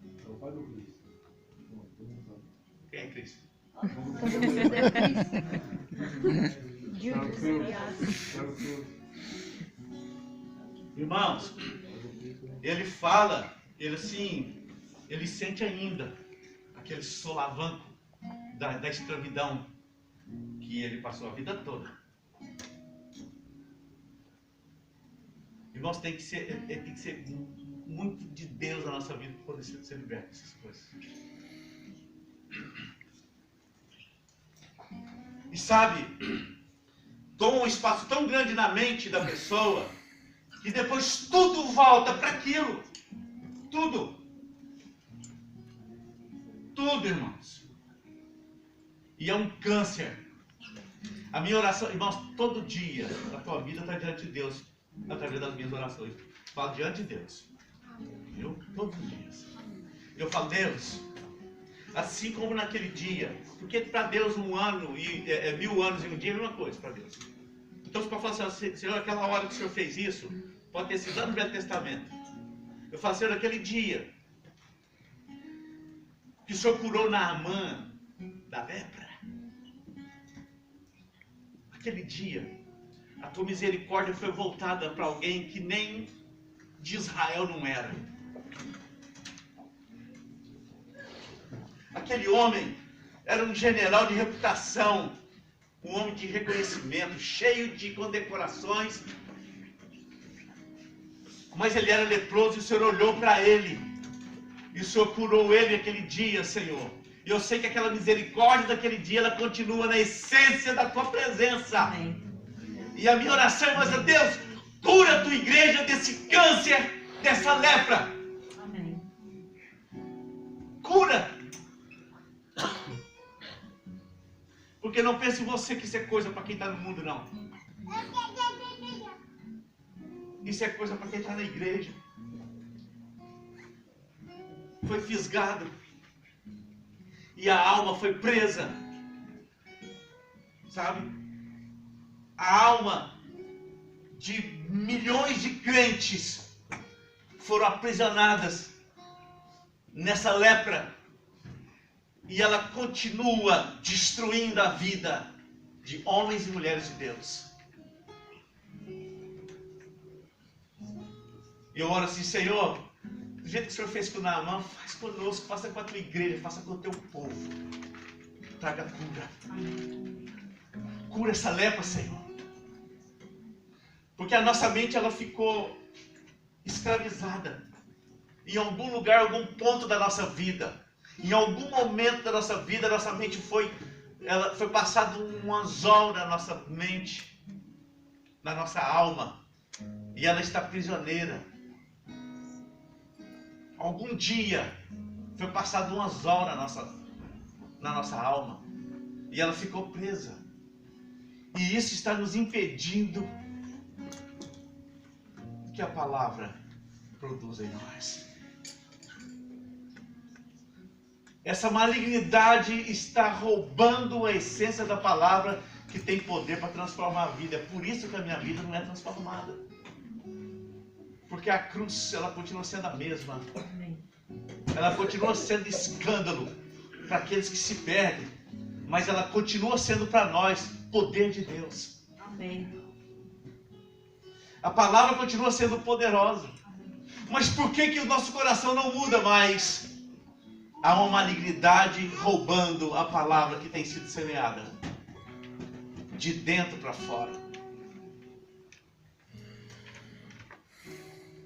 Quem é Cris? Irmãos, ele fala, ele assim, ele sente ainda aquele solavanco da escravidão que ele passou a vida toda. Irmãos, tem que ser muito de Deus na nossa vida para poder ser liberto dessas coisas. E sabe, toma um espaço tão grande na mente da pessoa que depois tudo volta para aquilo. Tudo. Tudo, irmãos. E é um câncer. A minha oração, irmãos, todo dia a tua vida está diante de Deus, através das minhas orações. Falo diante de Deus. Eu, todos os dias. Eu falo, Deus, assim como naquele dia, porque para Deus um ano e 1000 anos em um dia é a mesma coisa para Deus. Então você pode falar assim, Senhor, aquela hora que o Senhor fez isso, pode ter sido lá no Velho Testamento. Eu falo, Senhor, aquele dia que o Senhor curou Naamã da lepra, aquele dia, a tua misericórdia foi voltada para alguém que nem de Israel não era. Aquele homem era um general de reputação, um homem de reconhecimento, cheio de condecorações, mas ele era leproso e o Senhor olhou para ele, e o Senhor curou ele aquele dia, Senhor. E eu sei que aquela misericórdia daquele dia, ela continua na essência da tua presença.
Amém.
E a minha oração, irmãos, é Deus, cura a tua igreja desse câncer, dessa lepra.
Amém.
Cura. Porque não pense em você que isso é coisa para quem está no mundo, não. Isso é coisa para quem está na igreja. Foi fisgado. E a alma foi presa. Sabe? A alma de milhões de crentes foram aprisionadas nessa lepra. E ela continua destruindo a vida de homens e mulheres de Deus. E eu oro assim, Senhor, do jeito que o Senhor fez com o Naamã, faz conosco, faça com a tua igreja, faça com o teu povo. Traga cura. Cura essa lepra, Senhor. Porque a nossa mente, ela ficou escravizada. Em algum lugar, algum ponto da nossa vida. Em algum momento da nossa vida, a nossa mente foi passado um anzol na nossa mente, na nossa alma. E ela está prisioneira. Algum dia foi passado um anzol na nossa alma. E ela ficou presa. E isso está nos impedindo que a palavra produza em nós. Essa malignidade está roubando a essência da palavra que tem poder para transformar a vida. É por isso que a minha vida não é transformada. Porque a cruz, ela continua sendo a mesma. Ela continua sendo escândalo para aqueles que se perdem. Mas ela continua sendo para nós poder de Deus.
Amém.
A palavra continua sendo poderosa. Mas por que o nosso coração não muda mais? Há uma malignidade roubando a palavra que tem sido semeada. De dentro para fora.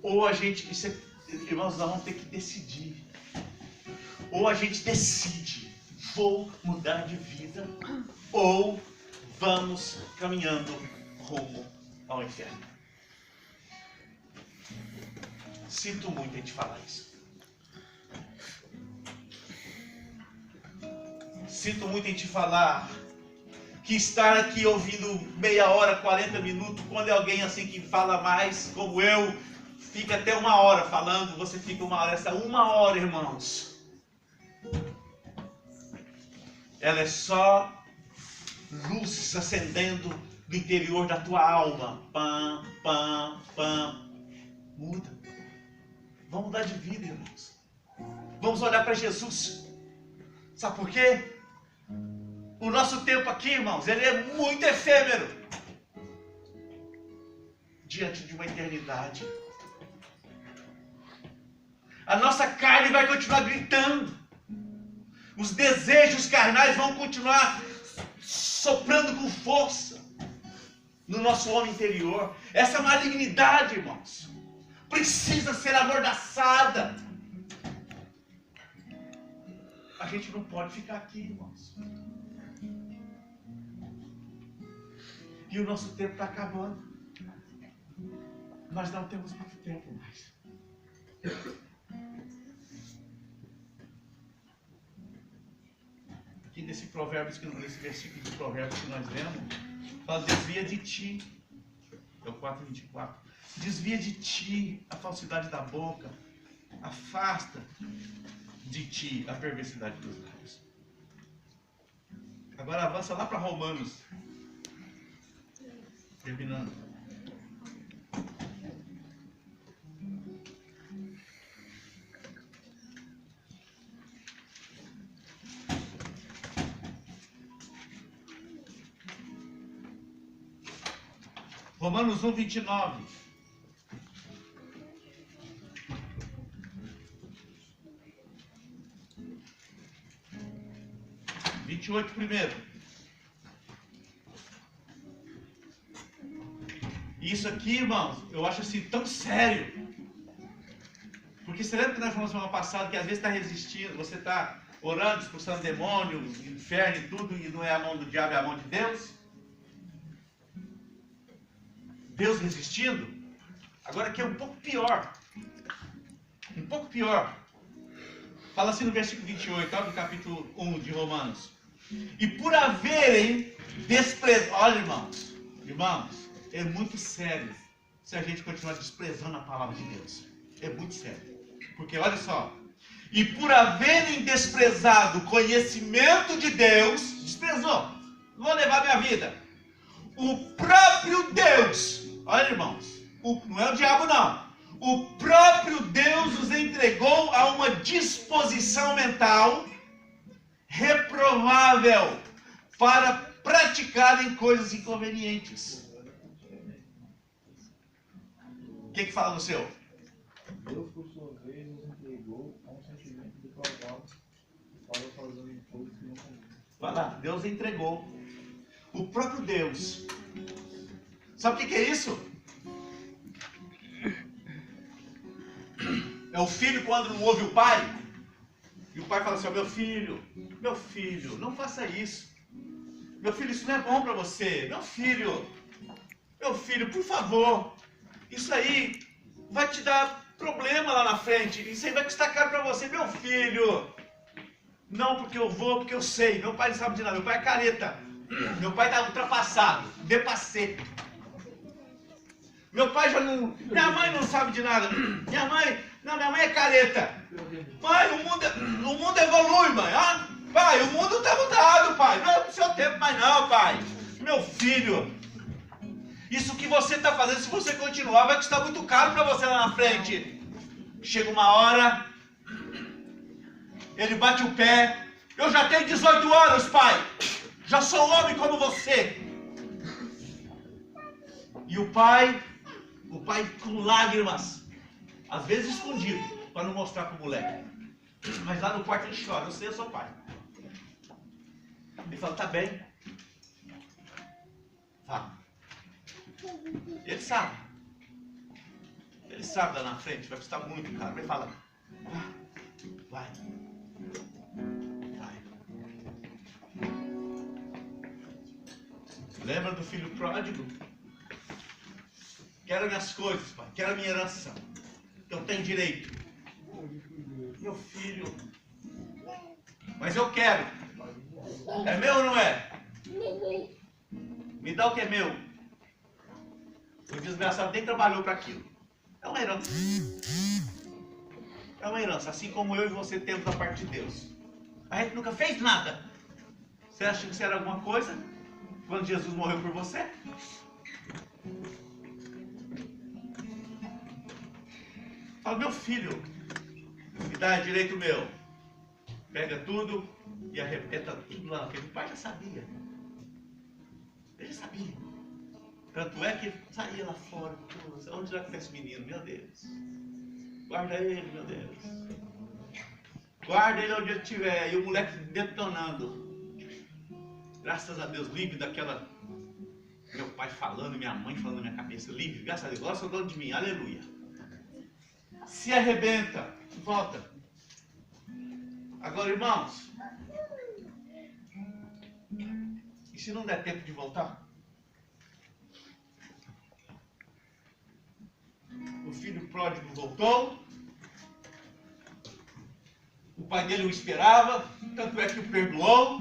Ou a gente, irmãos, nós vamos ter que decidir. Ou a gente decide, vou mudar de vida, ou vamos caminhando rumo ao inferno. Sinto muito em te falar isso. Sinto muito em te falar que estar aqui ouvindo meia hora, 40 minutos, quando é alguém assim que fala mais, como eu, fica até uma hora falando, você fica uma hora. Essa uma hora, irmãos, ela é só luz acendendo do interior da tua alma. Pam, pam, pam. Muda. Vamos mudar de vida, irmãos. Vamos olhar para Jesus. Sabe por quê? O nosso tempo aqui, irmãos, ele é muito efêmero. Diante de uma eternidade. A nossa carne vai continuar gritando. Os desejos carnais vão continuar soprando com força no nosso homem interior. Essa malignidade, irmãos, precisa ser amordaçada. A gente não pode ficar aqui, irmãos. E o nosso tempo está acabando. Nós não temos muito tempo mais. Aqui nesse versículo de Provérbios que nós lemos, fala: desvia de ti. É o 4:24. Desvia de ti a falsidade da boca. Afasta de ti a perversidade dos lábios. Agora avança lá para Romanos. Terminando. Romanos 1:29. Primeiro. Isso aqui, irmãos, eu acho assim tão sério. Porque você lembra que nós falamos semana passada que às vezes está resistindo, você está orando, expulsando demônio, inferno e tudo, e não é a mão do diabo, é a mão de Deus? Deus resistindo? Agora aqui é um pouco pior. Um pouco pior. Fala assim no versículo 28, do capítulo 1 de Romanos. E por haverem desprezado... Olha, irmãos, é muito sério se a gente continuar desprezando a palavra de Deus. É muito sério. Porque olha só. E por haverem desprezado o conhecimento de Deus, desprezou. Não vou levar minha vida. O próprio Deus, olha, irmãos, não é o diabo não. O próprio Deus os entregou a uma disposição mental reprovável para praticarem coisas inconvenientes. O que fala no seu?
Deus, por sua vez, nos entregou a um sentimento de provar para fazerem coisas que não convêm.
Vai lá, Deus entregou. O próprio Deus. Sabe o que é isso? É o filho quando não ouve o pai. E o pai fala assim, meu filho, não faça isso. Meu filho, isso não é bom para você. Meu filho, por favor. Isso aí vai te dar problema lá na frente. Isso aí vai custar caro para você. Meu filho. Não porque eu vou, porque eu sei. Meu pai não sabe de nada. Meu pai é careta. Meu pai está ultrapassado. Depassé. Meu pai já não... Minha mãe não sabe de nada. Minha mãe é careta. Pai, o mundo evolui, mãe. Ah, pai, o mundo está mudado, pai. Não é pro seu tempo mais não, pai. Meu filho, isso que você está fazendo, se você continuar, vai custar muito caro para você lá na frente. Chega uma hora, ele bate o pé. Eu já tenho 18 anos, pai. Já sou homem como você. E o pai com lágrimas, às vezes escondido, para não mostrar pro moleque. Mas lá no quarto ele chora, eu sou pai. Ele fala, tá bem. Tá. Ele sabe lá na frente, vai custar muito caro. Ele fala, vai. Lembra do filho pródigo? Quero minhas coisas, pai. Quero a minha herança. Eu tenho direito. Meu filho. Mas eu quero. É meu ou não é? Me dá o que é meu. O desgraçado nem trabalhou para aquilo. É uma herança. É uma herança. Assim como eu e você temos da parte de Deus. A gente nunca fez nada. Você acha que você era alguma coisa? Quando Jesus morreu por você? Fala, meu filho, me dá direito meu. Pega tudo e arrebenta tudo lá na frente. O pai já sabia. Ele já sabia. Tanto é que saía lá fora. Onde já está esse menino? Meu Deus. Guarda ele, meu Deus. Guarda ele onde ele estiver. E o moleque detonando. Graças a Deus, livre daquela... Meu pai falando, minha mãe falando na minha cabeça. Livre, graças a Deus. Agora sou dono de mim. Aleluia. Se arrebenta. Volta. Agora, irmãos. E se não der tempo de voltar? O filho pródigo voltou. O pai dele o esperava. Tanto é que o perdoou.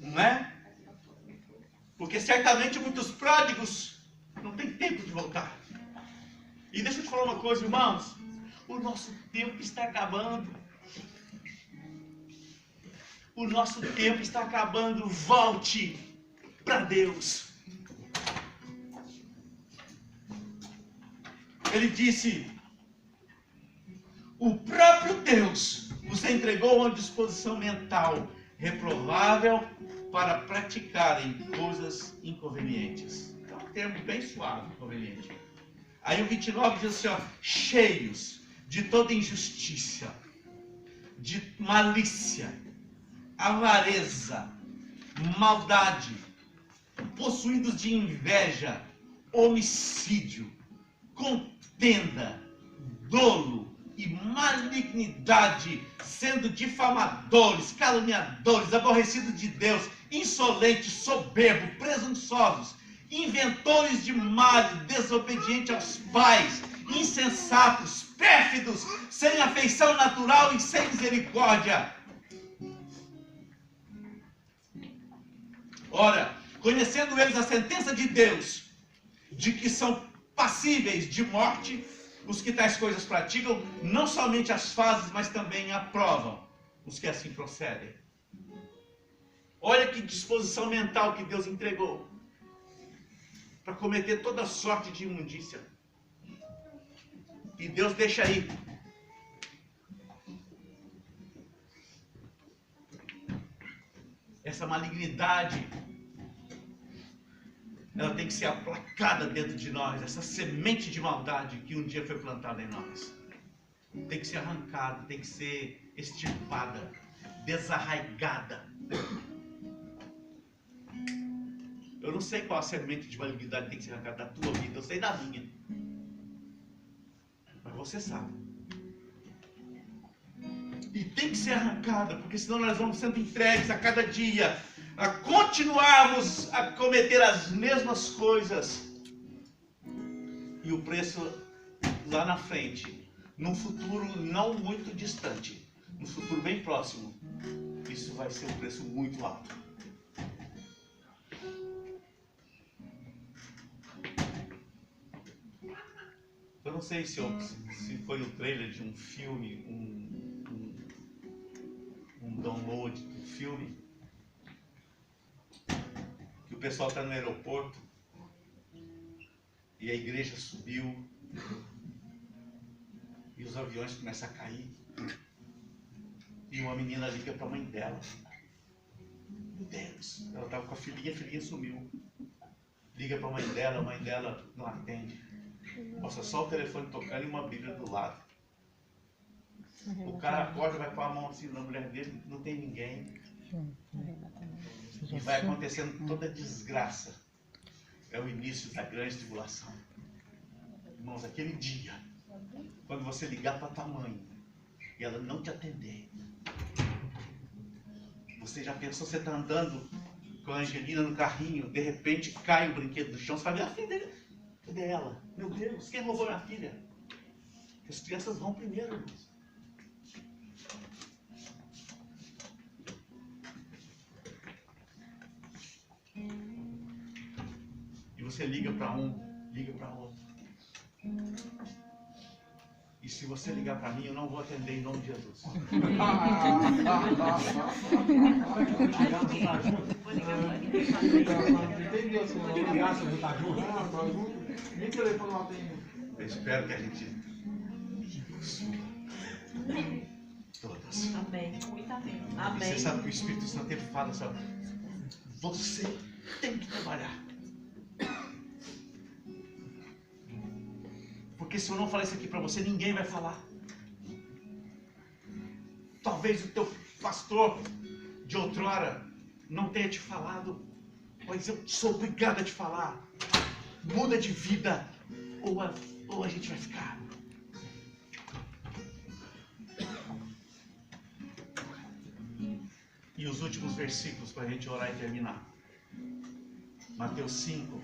Não é? Porque certamente muitos pródigos não têm tempo de voltar. E deixa eu te falar uma coisa, irmãos. O nosso tempo está acabando. O nosso tempo está acabando. Volte para Deus. Ele disse: o próprio Deus os entregou a uma disposição mental reprovável para praticarem coisas inconvenientes. É um termo bem suave, inconveniente. Aí o 29 diz assim, ó, cheios de toda injustiça, de malícia, avareza, maldade, possuídos de inveja, homicídio, contenda, dolo e malignidade, sendo difamadores, caluniadores, aborrecidos de Deus, insolentes, soberbos, presunçosos, inventores de males, desobedientes aos pais, insensatos, pérfidos, sem afeição natural e sem misericórdia. Ora, conhecendo eles a sentença de Deus, de que são passíveis de morte, os que tais coisas praticam, não somente as fazem, mas também aprovam os que assim procedem. Olha que disposição mental que Deus entregou para cometer toda sorte de imundícia. E Deus deixa aí. essa malignidade, ela tem que ser aplacada dentro de nós, essa semente de maldade que um dia foi plantada em nós. Tem que ser arrancada, tem que ser extirpada, desarraigada. Eu não sei qual a semente de malignidade tem que ser arrancada da tua vida, eu sei da minha. Mas você sabe. E tem que ser arrancada, porque senão nós vamos sendo entregues a cada dia a continuarmos a cometer as mesmas coisas. E o preço lá na frente, num futuro não muito distante, num futuro bem próximo, isso vai ser um preço muito alto. Eu não sei se foi um trailer de um filme, um download do filme, que o pessoal está no aeroporto e a igreja subiu e os aviões começam a cair e uma menina liga para a mãe dela. Meu Deus, ela estava com a filhinha sumiu. Liga para a mãe dela não atende. Mostra só o telefone tocando e uma Bíblia do lado. O cara acorda, vai pôr a mão assim na mulher dele, não tem ninguém. E vai acontecendo toda a desgraça. É o início da grande tribulação. Irmãos, aquele dia, quando você ligar para tua mãe e ela não te atender, você já pensou, você está andando com a Angelina no carrinho, de repente cai o brinquedo do chão, você vai ver a filha dele. Cadê ela? Meu Deus, quem roubou minha filha? As crianças vão primeiro, irmãos. E você liga para um, liga para outro. E se você ligar para mim, eu não vou atender em nome de Jesus. Eu espero que a gente todas.
Amém. Muito amém.
E
Amém.
você sabe que o Espírito Santo ele fala, sabe? Você tem que trabalhar. Porque se eu não falar isso aqui para você, ninguém vai falar. Talvez o teu pastor de outrora não tenha te falado, mas eu sou obrigado a te falar. Muda de vida, ou a gente vai ficar. E os últimos versículos para a gente orar e terminar. Mateus 5.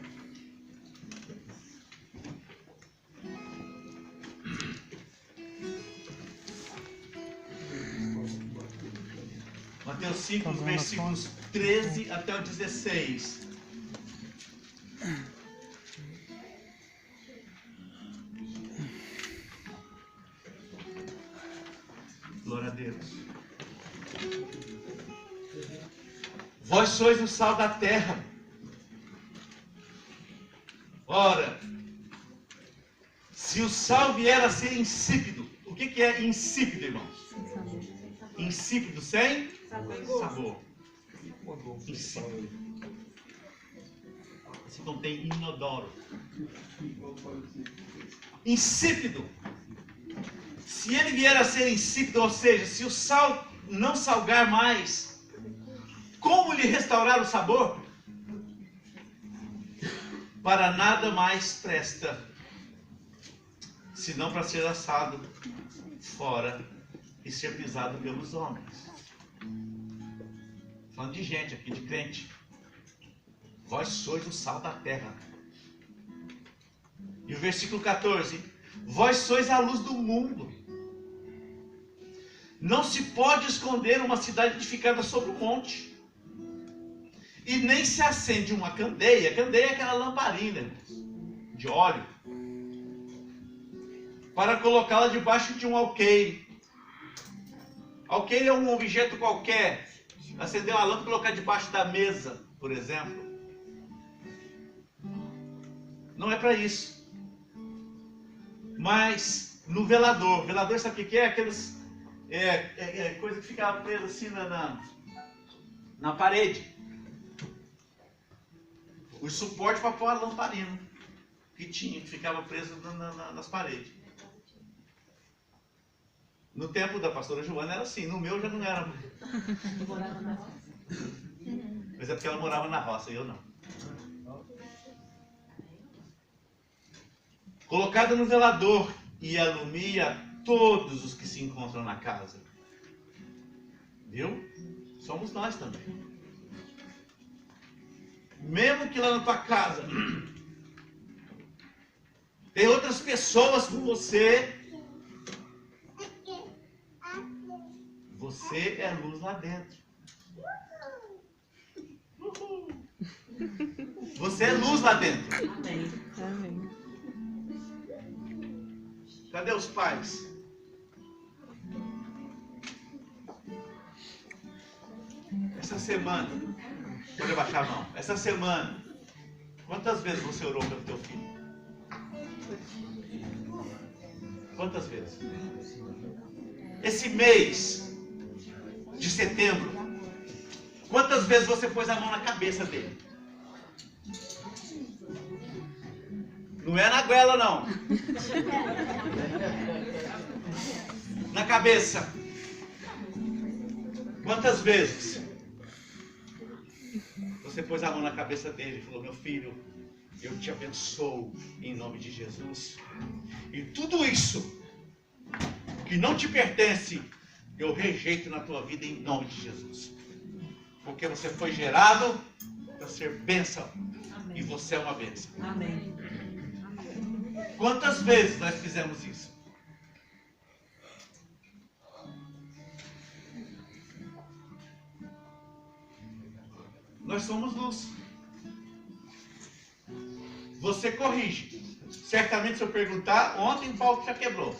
Mateus 5, os versículos 13 até o 16. Glória a Deus. Vós sois o sal da terra. Ora, se o sal vier a ser insípido, o que é insípido, irmãos? Insípido sem sabor. Insípido. Se contém inodoro. Insípido. Se ele vier a ser insípido, ou seja, se o sal não salgar mais, como lhe restaurar o sabor? Para nada mais presta, senão para ser assado fora e ser pisado pelos homens. Falando de gente aqui, de crente. Vós sois o sal da terra. E o versículo 14. Vós sois a luz do mundo. Não se pode esconder uma cidade edificada sobre um monte. E nem se acende uma candeia. Candeia é aquela lamparina de óleo, para colocá-la debaixo de um alqueire. Alqueire é um objeto qualquer. Acender uma lâmpada e colocar debaixo da mesa, por exemplo. Não é para isso. Mas no velador. Velador, sabe o que é? Aqueles coisa que ficava presa assim na parede. Os suportes para pôr a lamparina que tinha, que ficava preso nas paredes. No tempo da pastora Joana era assim, no meu já não era. Mas é porque ela morava na roça e eu não. Colocada no velador e alumia todos os que se encontram na casa. Viu? Somos nós também. Mesmo que lá na tua casa tem outras pessoas com você, você é luz lá dentro. Você é luz lá dentro.
Amém.
Cadê os pais? Essa semana, pode abaixar a mão. Essa semana, quantas vezes você orou pelo teu filho? Quantas vezes? Esse mês de setembro, quantas vezes você pôs a mão na cabeça dele? Não é na goela, não. Na cabeça. Quantas vezes você pôs a mão na cabeça dele e falou: meu filho, eu te abençoo em nome de Jesus. E tudo isso que não te pertence, eu rejeito na tua vida em nome de Jesus. Porque você foi gerado para ser bênção.
Amém.
E você é uma bênção.
Amém.
Quantas vezes nós fizemos isso? Nós somos luz. Você corrige. Certamente se eu perguntar, ontem o pau já quebrou.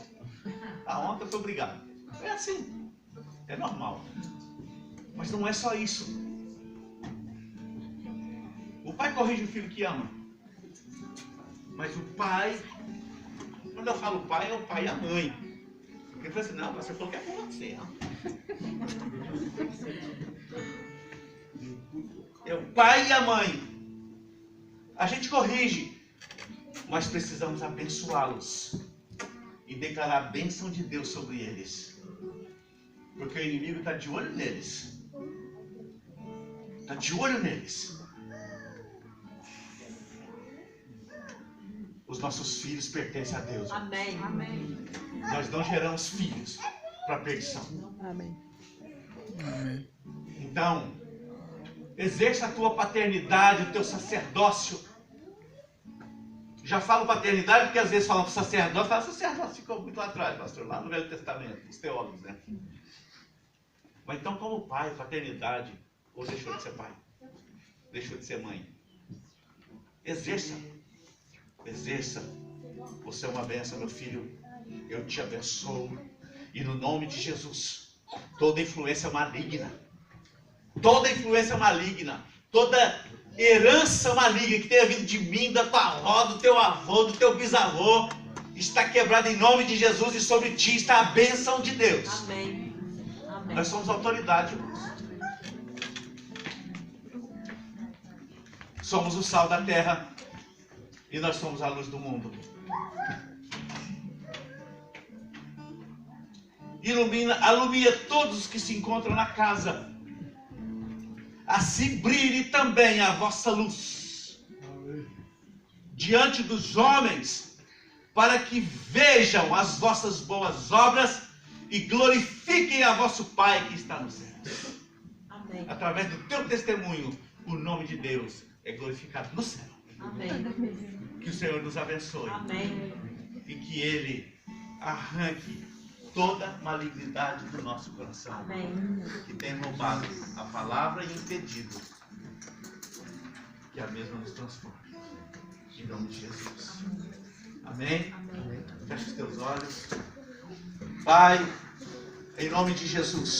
Ontem eu fui obrigado. É assim. É normal. Mas não é só isso. O pai corrige o filho que ama. Mas o pai, quando eu falo pai, é o pai e a mãe. Porque ele fala assim: não, você falou que é com você. É o pai e a mãe. A gente corrige, mas precisamos abençoá-los e declarar a bênção de Deus sobre eles. Porque o inimigo está de olho neles. Está de olho neles. Os nossos filhos pertencem a Deus.
Amém. Amém.
Nós não geramos filhos para perdição.
Amém.
Então, exerça a tua paternidade, o teu sacerdócio. Já falo paternidade porque às vezes falam sacerdócio. Fala sacerdócio, ficou muito lá atrás, pastor, lá no Velho Testamento, os teólogos, né? Mas então, como pai, paternidade, ou deixou de ser pai? Deixou de ser mãe? Exerça. Exerça. Você é uma bênção, meu filho. Eu te abençoo. E no nome de Jesus, toda influência maligna, toda herança maligna que tenha vindo de mim, da tua avó, do teu avô, do teu bisavô, está quebrada em nome de Jesus, e sobre ti está a bênção de Deus.
Amém. Amém.
Nós somos autoridade, irmãos. Somos o sal da terra e nós somos a luz do mundo. Alumia todos os que se encontram na casa. Assim brilhe também a vossa luz diante dos homens, para que vejam as vossas boas obras e glorifiquem a vosso Pai que está no céu.
Amém.
Através do teu testemunho, o nome de Deus é glorificado no céu.
Amém.
Que o Senhor nos abençoe.
Amém.
E que Ele arranque toda malignidade do nosso coração.
Amém.
Que tem roubado a palavra e impedido que a mesma nos transforme. Em nome de Jesus. Amém?
Amém.
Feche os teus olhos. Pai, em nome de Jesus.